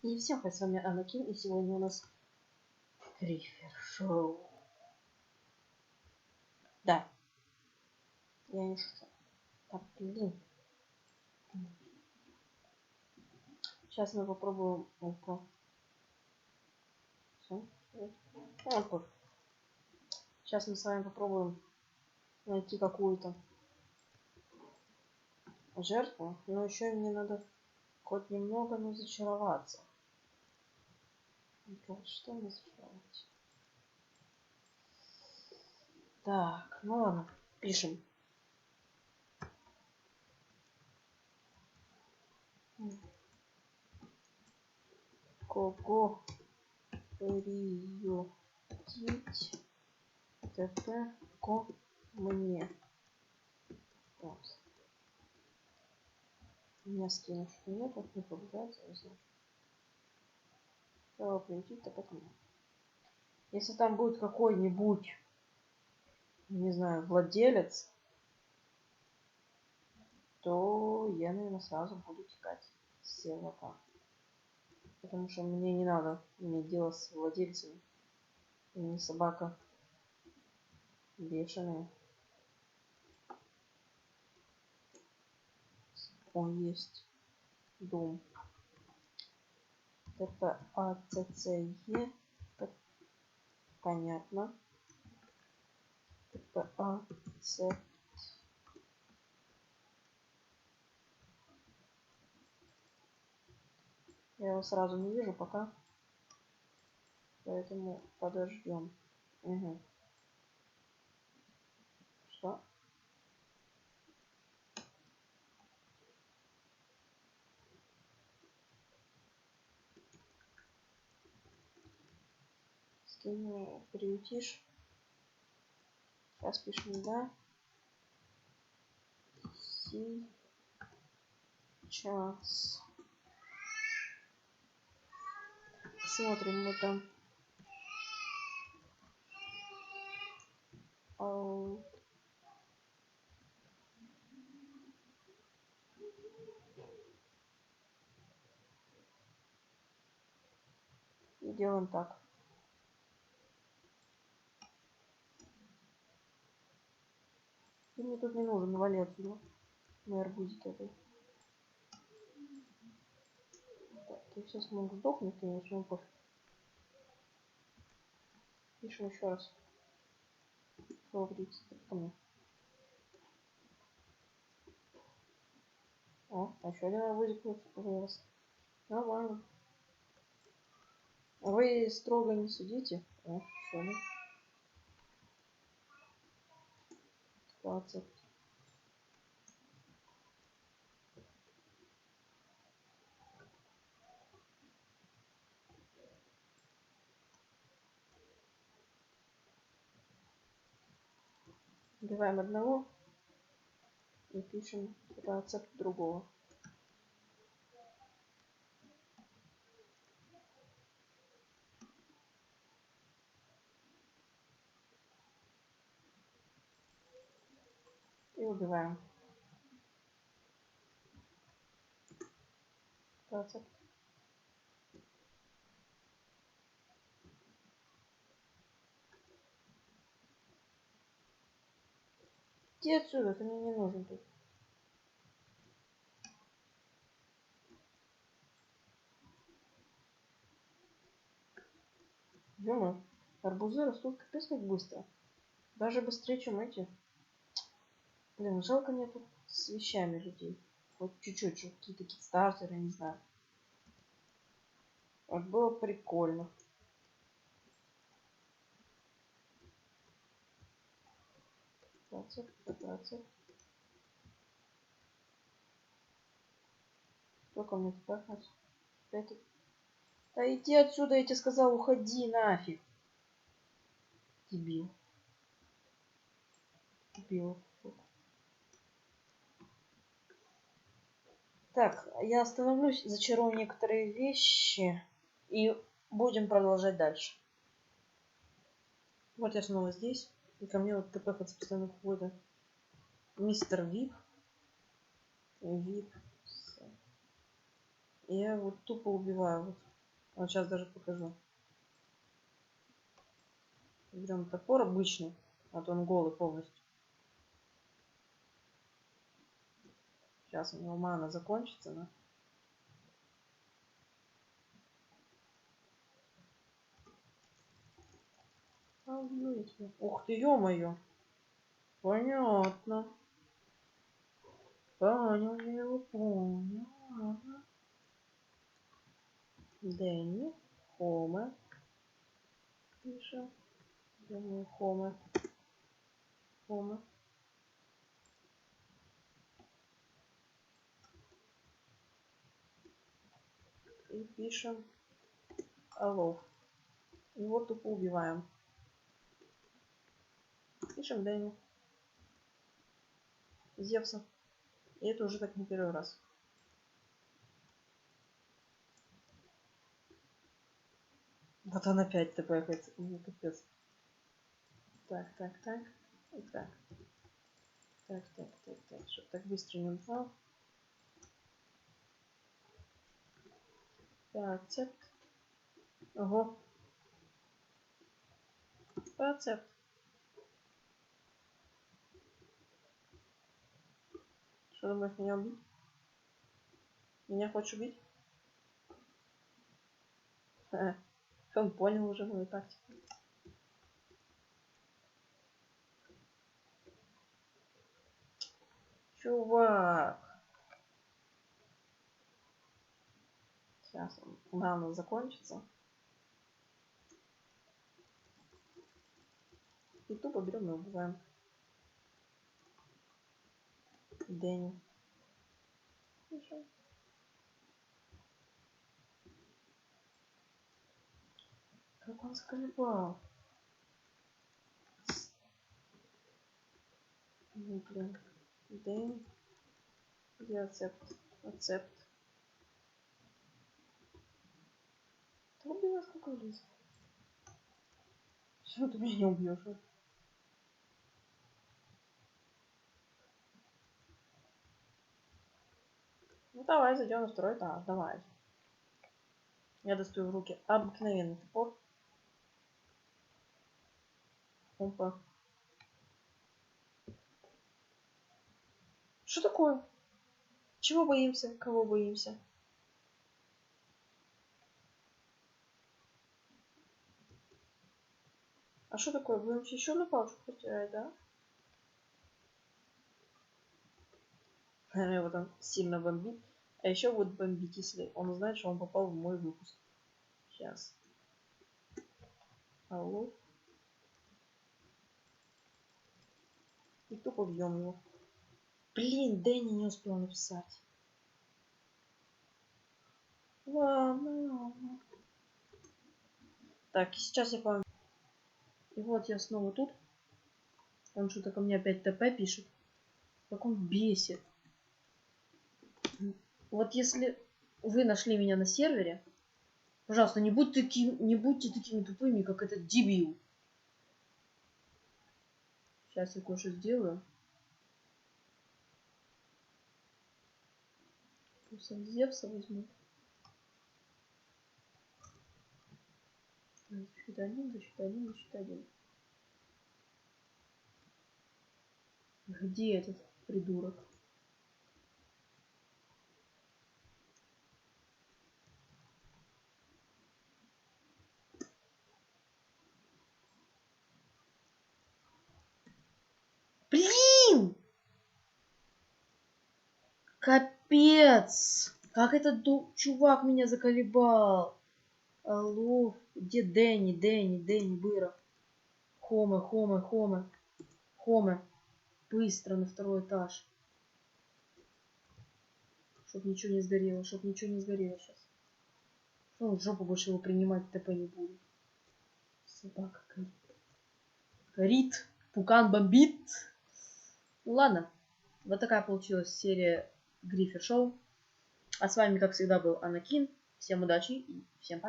И всем привет, с вами Анакин, и сегодня у нас Крифер Шоу. Да, я не шучу. Так, блин. Сейчас мы попробуем это. Все. Сейчас мы с вами попробуем найти какую-то жертву, но еще мне надо хоть немного, но зачароваться. Что мне зачаровать? Так, ну ладно, пишем. Кого приютить ТП ко мне? Вот. У меня скинов что нету, не побежать, я знаю. Кого приютить ТП ко мне? Если там будет какой-нибудь, не знаю, владелец, то я, наверное, сразу буду текать с сервака. Потому что мне не надо иметь дело с владельцами. Не собака бешеная. Он есть дом. ТПАЦЦЕ. Понятно. ТПАЦ. Я его сразу не вижу пока. Поэтому подождем. Угу. Что? Скинь, приютишь. Сейчас пишем, да. Сейчас. Смотрим мы там. И делаем так. Ты мне тут не нужен, вали отсюда. На арбузике этой. Так, ты сейчас мог сдохнуть, конечно, но пофиг. Пишем еще раз. Говорите, ко мне. О, а еще один арбузик вырос. Нормально. Вы строго не судите. О, все, ну. 20. Убиваем одного и пишем рецепт другого. И убиваем. Рецепт. Иди отсюда, ты мне не нужен тут. Ё-моё, арбузы растут капец как быстро. Даже быстрее, чем эти. Блин, жалко нету с вещами людей. Вот чуть-чуть, какие-то кикстартеры, не знаю. Вот было прикольно. Процент. Сколько мне тут пахнуть? Да иди отсюда, я тебе сказал, уходи нафиг. Дебил. Дебил. Так, я остановлюсь, зачарую некоторые вещи и будем продолжать дальше. Вот я снова здесь. И ко мне вот ТП постоянно какой-то мистер Вип. Вип. Я вот тупо убиваю. Вот Вот сейчас даже покажу. Берем топор обычный, а то он голый полностью. Сейчас у него мана закончится, да? Ух ты, ё-моё. Понятно. Понял, я его понял. Ага. Дэнни, Хоме. Пишем. Думаю, Хоме. Хоме. И пишем Алло. Его тупо убиваем. Пишем Дэнни. Зевса. И это уже так не первый раз. Вот он опять тпхается. Капец. Так. И так. Так. Чтоб так быстро не упал. Рецепт. Ого. Рецепт. Что думаешь, меня убить? Меня хочешь убить? Он понял уже мою тактику. Чувак. Сейчас он мана закончится. И тупо берем и убиваем. Дэнни. Хорошо. Как он заколебал. Ну, блин. Дэнни. Где рецепт? Рецепт. Ты убила сколько влез? Почему ты меня не убьешь? Ну давай, зайдем на второй этаж. Давай. Я достаю в руки обыкновенный топор. Опа. Что такое? Чего боимся? Кого боимся? А что такое? Будем еще одну палочку потирать, да? Наверное, вот он сильно бомбит. А еще будет бомбить, если он узнает, что он попал в мой выпуск. Сейчас. Алло. И тупо бьем его. Блин, Дэнни не успел написать. Ладно. Так, сейчас я к вам... И вот я снова тут. Он что-то ко мне опять ТП пишет. Как он бесит. Вот если вы нашли меня на сервере, пожалуйста, не будьте такими тупыми, как этот дебил. Сейчас я кое-что сделаю. Пусть Зевса возьму. Защита 1. Где этот придурок? Блин! Капец! Как этот чувак меня заколебал! Алло, где Дэнни, Быра? Хоме. Быстро на второй этаж. Чтоб ничего не сгорело сейчас. Ну, в жопу больше его принимать ТП не буду. Собака горит. Горит. Пукан бомбит. Ну ладно. Вот такая получилась серия Грифер Шоу. А с вами, как всегда, был Анакин. Всем удачи и всем пока.